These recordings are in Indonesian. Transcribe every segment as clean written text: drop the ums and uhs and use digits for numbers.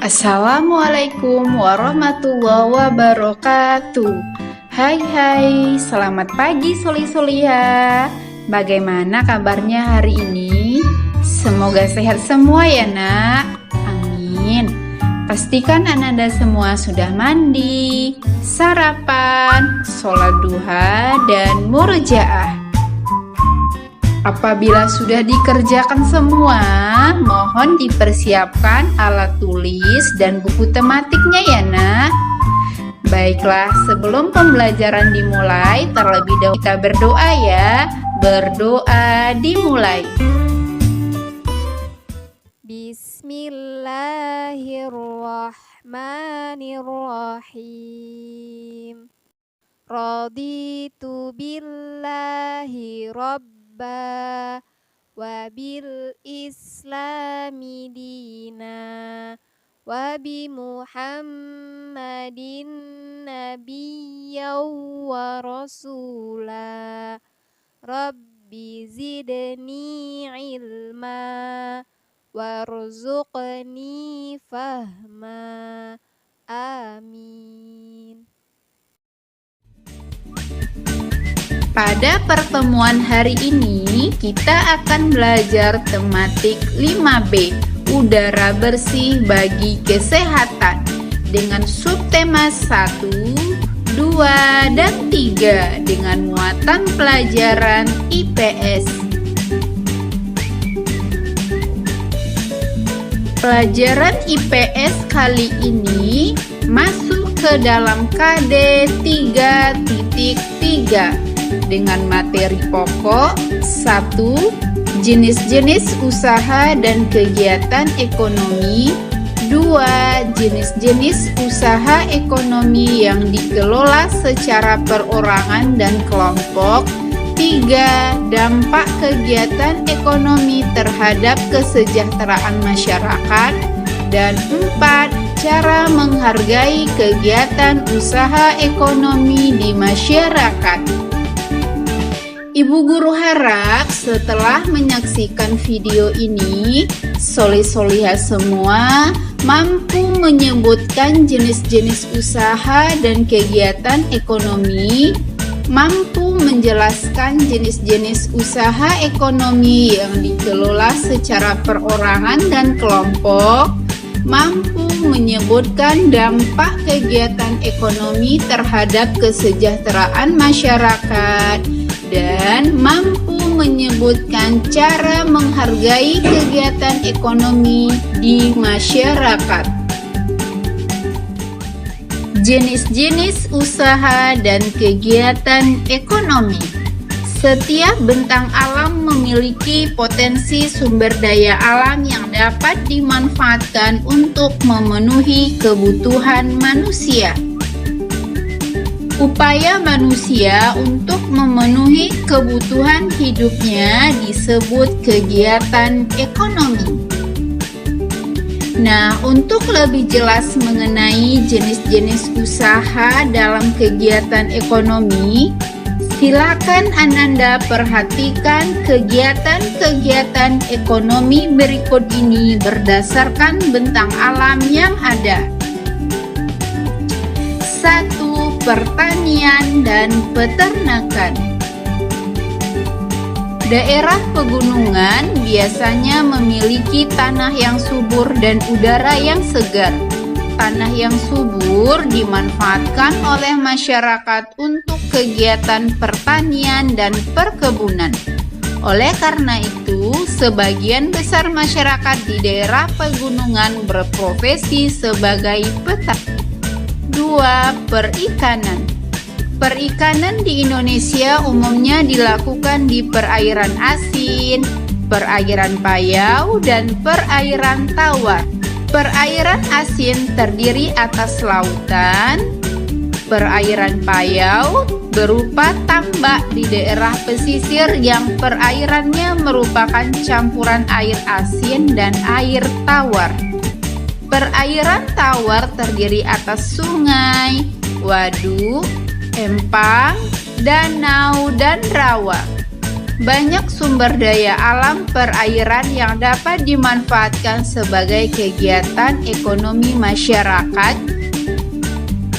Assalamualaikum warahmatullahi wabarakatuh. Hai, selamat pagi Soli-Soliha. Bagaimana kabarnya hari ini? Semoga sehat semua ya nak. Amin. Pastikan Ananda semua sudah mandi, sarapan, sholat duha, dan murojaah. Apabila sudah dikerjakan semua, mohon dipersiapkan alat tulis dan buku tematiknya ya nak. Baiklah, sebelum pembelajaran dimulai, terlebih dahulu kita berdoa ya. Berdoa dimulai. Bismillahirrahmanirrahim. Raditu billahi rabba wa bil islami dina wa bi muhammadin nabiyyan wa rasula rabbi zidni ilma warzuqni fahma amin. Pada pertemuan hari ini, kita akan belajar tematik 5B, udara bersih bagi kesehatan, dengan subtema 1, 2, dan 3 dengan muatan pelajaran IPS. Pelajaran IPS kali ini masuk ke dalam KD 3.3 dengan materi pokok 1. Jenis-jenis usaha dan kegiatan ekonomi. 2. Jenis-jenis usaha ekonomi yang dikelola secara perorangan dan kelompok. 3. Dampak kegiatan ekonomi terhadap kesejahteraan masyarakat. Dan 4. Cara menghargai kegiatan usaha ekonomi di masyarakat. Ibu guru harap setelah menyaksikan video ini, Soli-Soliha semua mampu menyebutkan jenis-jenis usaha dan kegiatan ekonomi, mampu menjelaskan jenis-jenis usaha ekonomi yang dikelola secara perorangan dan kelompok, mampu menyebutkan dampak kegiatan ekonomi terhadap kesejahteraan masyarakat, dan mampu menyebutkan cara menghargai kegiatan ekonomi di masyarakat. Jenis-jenis usaha dan kegiatan ekonomi. Setiap bentang alam memiliki potensi sumber daya alam yang dapat dimanfaatkan untuk memenuhi kebutuhan manusia. Upaya manusia untuk memenuhi kebutuhan hidupnya disebut kegiatan ekonomi. Nah, untuk lebih jelas mengenai jenis-jenis usaha dalam kegiatan ekonomi, silakan Ananda perhatikan kegiatan-kegiatan ekonomi berikut ini berdasarkan bentang alam yang ada. 1. Pertanian dan peternakan. Daerah pegunungan biasanya memiliki tanah yang subur dan udara yang segar. Tanah yang subur dimanfaatkan oleh masyarakat untuk kegiatan pertanian dan perkebunan. Oleh karena itu, sebagian besar masyarakat di daerah pegunungan berprofesi sebagai petani. 2. Perikanan. Perikanan di Indonesia umumnya dilakukan di perairan asin, perairan payau, dan perairan tawar. Perairan asin terdiri atas lautan. Perairan payau berupa tambak di daerah pesisir yang perairannya merupakan campuran air asin dan air tawar. Perairan tawar terdiri atas sungai, waduk, empang, danau, dan rawa. Banyak sumber daya alam perairan yang dapat dimanfaatkan sebagai kegiatan ekonomi masyarakat.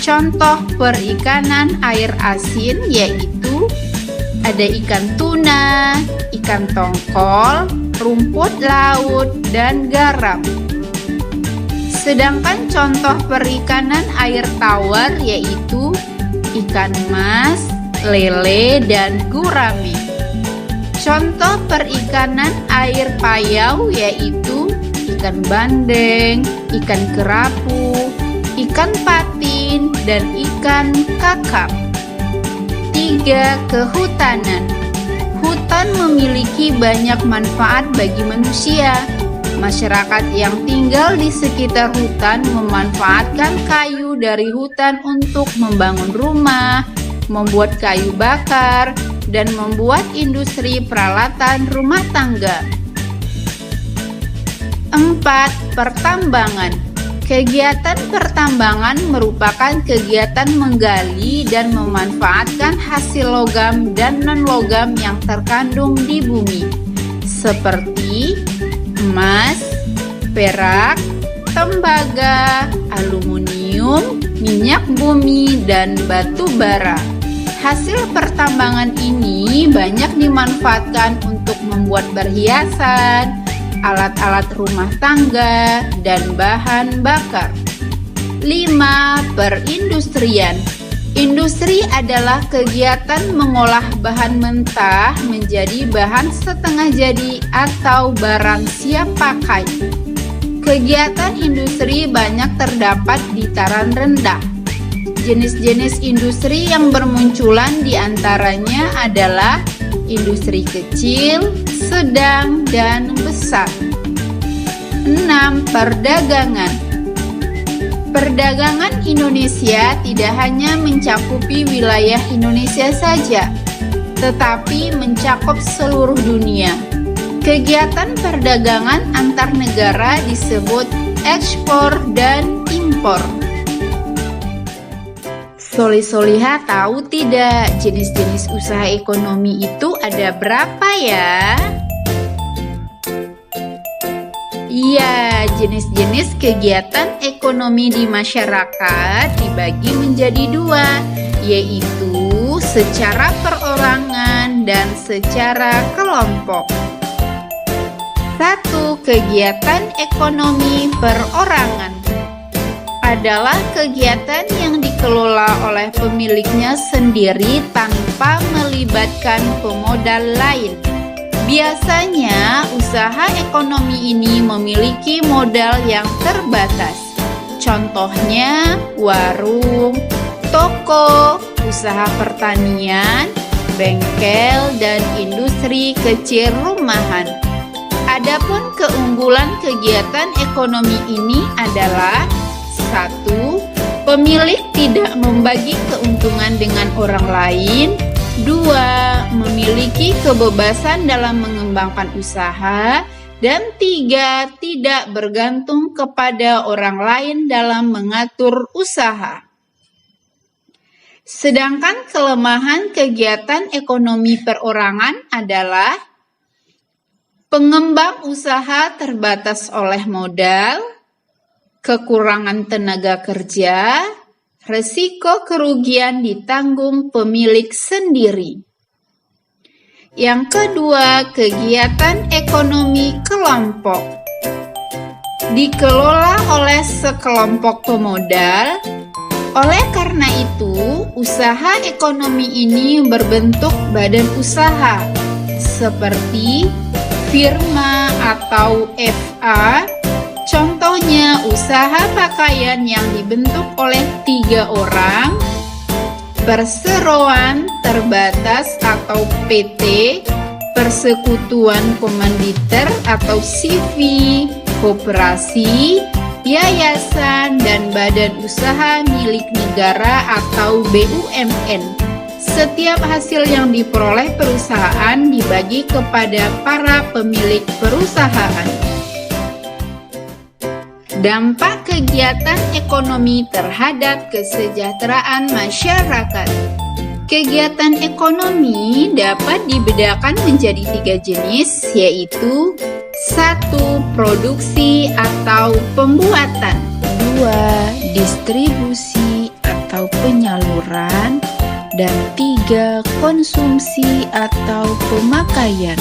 Contoh perikanan air asin yaitu ada ikan tuna, ikan tongkol, rumput laut, dan garam. Sedangkan contoh perikanan air tawar yaitu ikan mas, lele, dan gurame. Contoh perikanan air payau yaitu ikan bandeng, ikan kerapu, ikan patin, dan ikan kakap. 3. Kehutanan. Hutan memiliki banyak manfaat bagi manusia. Masyarakat yang tinggal di sekitar hutan memanfaatkan kayu dari hutan untuk membangun rumah, membuat kayu bakar, dan membuat industri peralatan rumah tangga. 4. Pertambangan. Kegiatan pertambangan merupakan kegiatan menggali dan memanfaatkan hasil logam dan non-logam yang terkandung di bumi, seperti emas, perak, tembaga, aluminium, minyak bumi, dan batu bara. Hasil pertambangan ini banyak dimanfaatkan untuk membuat perhiasan, alat-alat rumah tangga, dan bahan bakar. 5. Perindustrian. Industri adalah kegiatan mengolah bahan mentah menjadi bahan setengah jadi atau barang siap pakai. Kegiatan industri banyak terdapat di dataran rendah. Jenis-jenis industri yang bermunculan diantaranya adalah industri kecil, sedang, dan besar. 6. Perdagangan. Perdagangan Indonesia tidak hanya mencakupi wilayah Indonesia saja, tetapi mencakup seluruh dunia. Kegiatan perdagangan antar negara disebut ekspor dan impor. Solih-solihah tahu tidak jenis-jenis usaha ekonomi itu ada berapa ya? Iya, jenis-jenis kegiatan ekonomi di masyarakat dibagi menjadi 2, yaitu secara perorangan dan secara kelompok. 1. Kegiatan ekonomi perorangan adalah kegiatan yang dikelola oleh pemiliknya sendiri tanpa melibatkan pemodal lain. Biasanya, usaha ekonomi ini memiliki modal yang terbatas. Contohnya, warung, toko, usaha pertanian, bengkel, dan industri kecil rumahan. Adapun keunggulan kegiatan ekonomi ini adalah 1. Pemilik tidak membagi keuntungan dengan orang lain. 2. Memiliki kebebasan dalam mengembangkan usaha. Dan 3. Tidak bergantung kepada orang lain dalam mengatur usaha. Sedangkan kelemahan kegiatan ekonomi perorangan adalah pengembang usaha terbatas oleh modal, kekurangan tenaga kerja, resiko kerugian ditanggung pemilik sendiri. Yang kedua, kegiatan ekonomi kelompok. Dikelola oleh sekelompok pemodal. Oleh karena itu, usaha ekonomi ini berbentuk badan usaha, seperti firma atau FA. Contohnya usaha pakaian yang dibentuk oleh 3 orang, perseroan terbatas atau PT, persekutuan komanditer atau CV, koperasi, yayasan, dan badan usaha milik negara atau BUMN. Setiap hasil yang diperoleh perusahaan dibagi kepada para pemilik perusahaan. Dampak kegiatan ekonomi terhadap kesejahteraan masyarakat. Kegiatan ekonomi dapat dibedakan menjadi 3 jenis, yaitu 1. Produksi atau pembuatan, 2. Distribusi atau penyaluran, dan 3. Konsumsi atau pemakaian.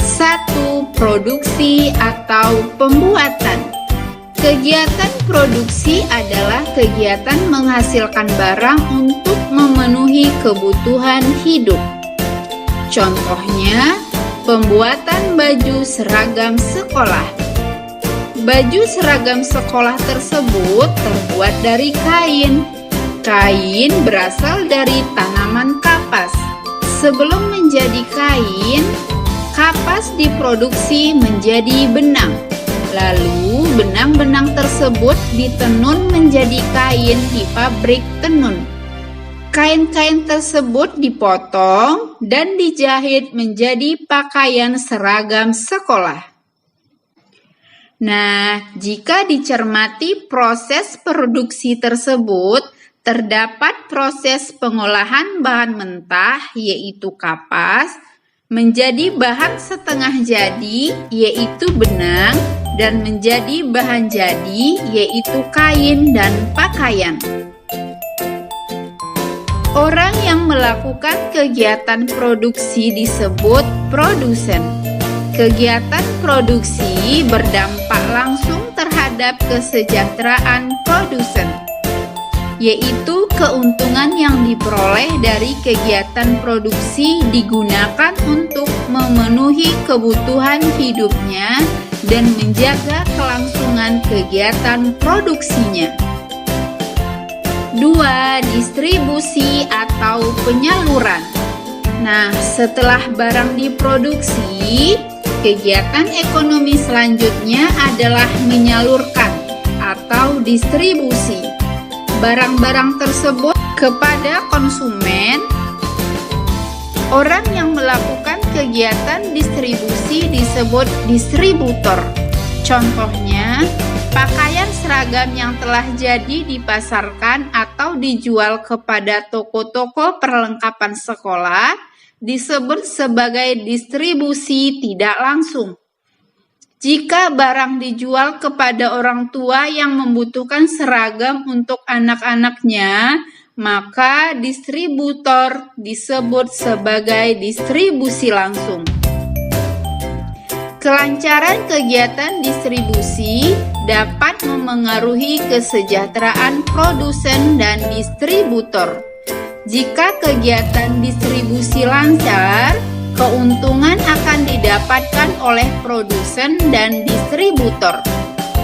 1. Produksi atau pembuatan. Kegiatan produksi adalah kegiatan menghasilkan barang untuk memenuhi kebutuhan hidup. Contohnya, pembuatan baju seragam sekolah. Baju seragam sekolah tersebut terbuat dari kain. Kain berasal dari tanaman kapas. Sebelum menjadi kain, kapas diproduksi menjadi benang. Lalu, benang-benang tersebut ditenun menjadi kain di pabrik tenun. Kain-kain tersebut dipotong dan dijahit menjadi pakaian seragam sekolah. Nah, jika dicermati proses produksi tersebut, terdapat proses pengolahan bahan mentah, yaitu kapas, menjadi bahan setengah jadi, yaitu benang, dan menjadi bahan jadi, yaitu kain dan pakaian. Orang yang melakukan kegiatan produksi disebut produsen. Kegiatan produksi berdampak langsung terhadap kesejahteraan produsen, yaitu keuntungan yang diperoleh dari kegiatan produksi digunakan untuk memenuhi kebutuhan hidupnya dan menjaga kelangsungan kegiatan produksinya. 2. Distribusi atau penyaluran. Nah, setelah barang diproduksi, kegiatan ekonomi selanjutnya adalah menyalurkan atau distribusi barang-barang tersebut kepada konsumen. Orang yang melakukan kegiatan distribusi disebut distributor. Contohnya, pakaian seragam yang telah jadi dipasarkan atau dijual kepada toko-toko perlengkapan sekolah disebut sebagai distribusi tidak langsung. Jika barang dijual kepada orang tua yang membutuhkan seragam untuk anak-anaknya, maka distributor disebut sebagai distribusi langsung. Kelancaran kegiatan distribusi dapat memengaruhi kesejahteraan produsen dan distributor. Jika kegiatan distribusi lancar, keuntungan akan didapatkan oleh produsen dan distributor.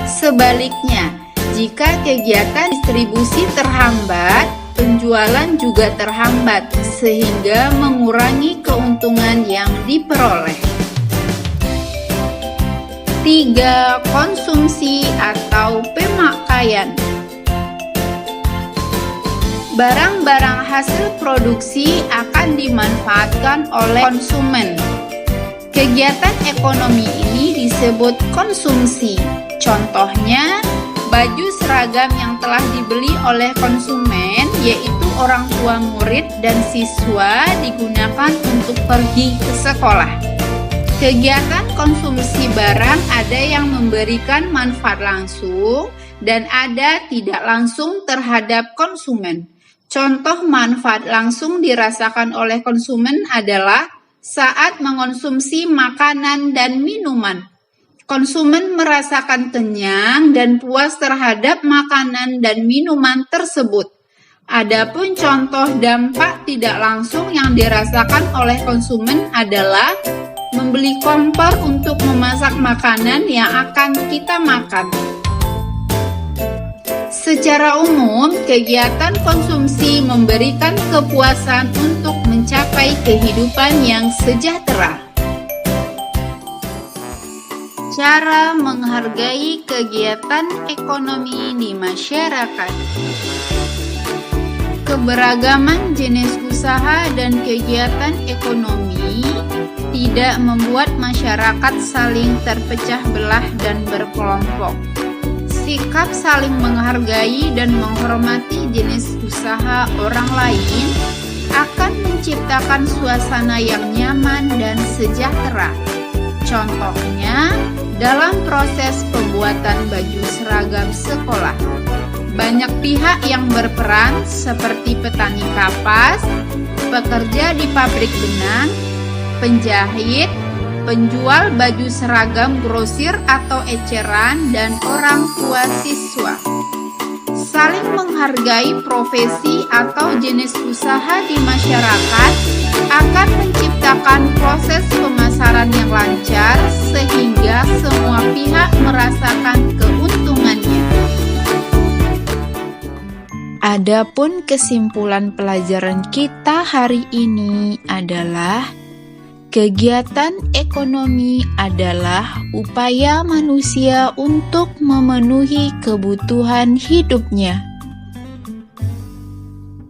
Sebaliknya, jika kegiatan distribusi terhambat, penjualan juga terhambat, sehingga mengurangi keuntungan yang diperoleh. 3. Konsumsi atau pemakaian. Barang-barang hasil produksi akan dimanfaatkan oleh konsumen. Kegiatan ekonomi ini disebut konsumsi. Contohnya, baju seragam yang telah dibeli oleh konsumen, yaitu orang tua murid dan siswa, digunakan untuk pergi ke sekolah. Kegiatan konsumsi barang ada yang memberikan manfaat langsung dan ada tidak langsung terhadap konsumen. Contoh manfaat langsung dirasakan oleh konsumen adalah saat mengonsumsi makanan dan minuman. Konsumen merasakan kenyang dan puas terhadap makanan dan minuman tersebut. Adapun contoh dampak tidak langsung yang dirasakan oleh konsumen adalah membeli kompor untuk memasak makanan yang akan kita makan. Secara umum, kegiatan konsumsi memberikan kepuasan untuk mencapai kehidupan yang sejahtera. Cara menghargai kegiatan ekonomi di masyarakat. Keberagaman jenis usaha dan kegiatan ekonomi tidak membuat masyarakat saling terpecah belah dan berkelompok. Sikap saling menghargai dan menghormati jenis usaha orang lain akan menciptakan suasana yang nyaman dan sejahtera. Contohnya, dalam proses pembuatan baju seragam sekolah, banyak pihak yang berperan seperti petani kapas, pekerja di pabrik benang, penjahit, penjual baju seragam grosir atau eceran, dan orang tua siswa. Saling menghargai profesi atau jenis usaha di masyarakat akan menciptakan proses pemasaran yang lancar sehingga semua pihak merasakan keuntungannya. Adapun kesimpulan pelajaran kita hari ini adalah kegiatan ekonomi adalah upaya manusia untuk memenuhi kebutuhan hidupnya.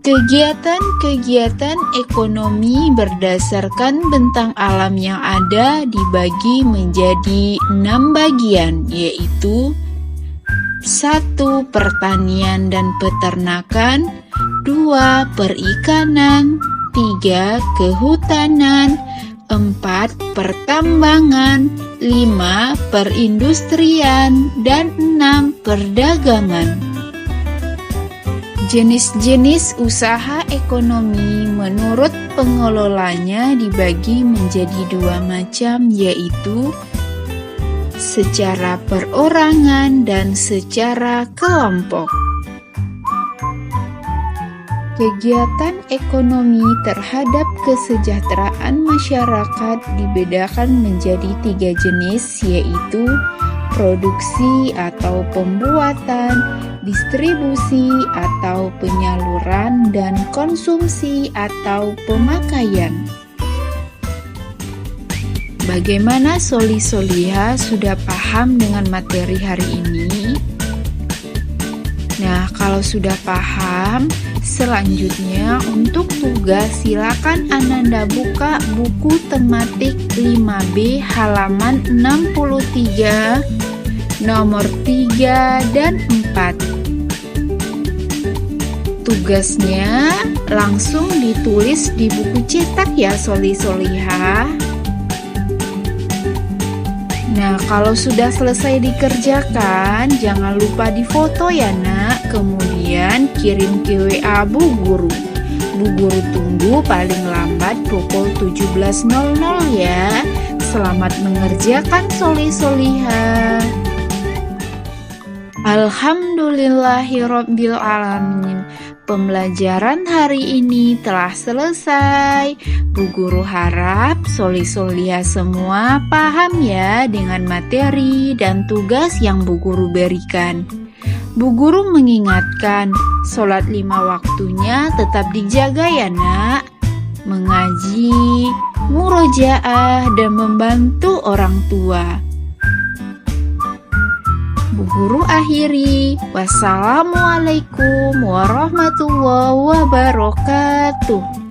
Kegiatan-kegiatan ekonomi berdasarkan bentang alam yang ada dibagi menjadi 6 bagian, yaitu 1. Pertanian dan peternakan, 2. Perikanan, 3. Kehutanan, 4. Pertambangan, 5. Perindustrian, dan 6. Perdagangan. Jenis-jenis usaha ekonomi menurut pengelolanya dibagi menjadi 2 macam, yaitu secara perorangan dan secara kelompok. Kegiatan ekonomi terhadap kesejahteraan masyarakat dibedakan menjadi 3 jenis, yaitu produksi atau pembuatan, distribusi atau penyaluran, dan konsumsi atau pemakaian. Bagaimana Soli-Soliha sudah paham dengan materi hari ini? Nah, kalau sudah paham, selanjutnya untuk tugas silakan Ananda buka buku tematik 5B halaman 63, nomor 3 dan 4. Tugasnya langsung ditulis di buku cetak ya Soli-Soliha. Nah, kalau sudah selesai dikerjakan, jangan lupa difoto ya nak, kemudian kirim ke WA Bu Guru. Bu Guru tunggu paling lambat pukul 17.00 ya. Selamat mengerjakan Soli-Soliha. Alhamdulillahirabbil alamin. Pembelajaran hari ini telah selesai. Bu Guru harap Soli-Soliha semua paham ya dengan materi dan tugas yang Bu Guru berikan. Bu Guru mengingatkan, sholat 5 waktunya tetap dijaga ya nak. Mengaji, murojaah, dan membantu orang tua. Bu Guru akhiri. Wassalamualaikum warahmatullahi wabarakatuh.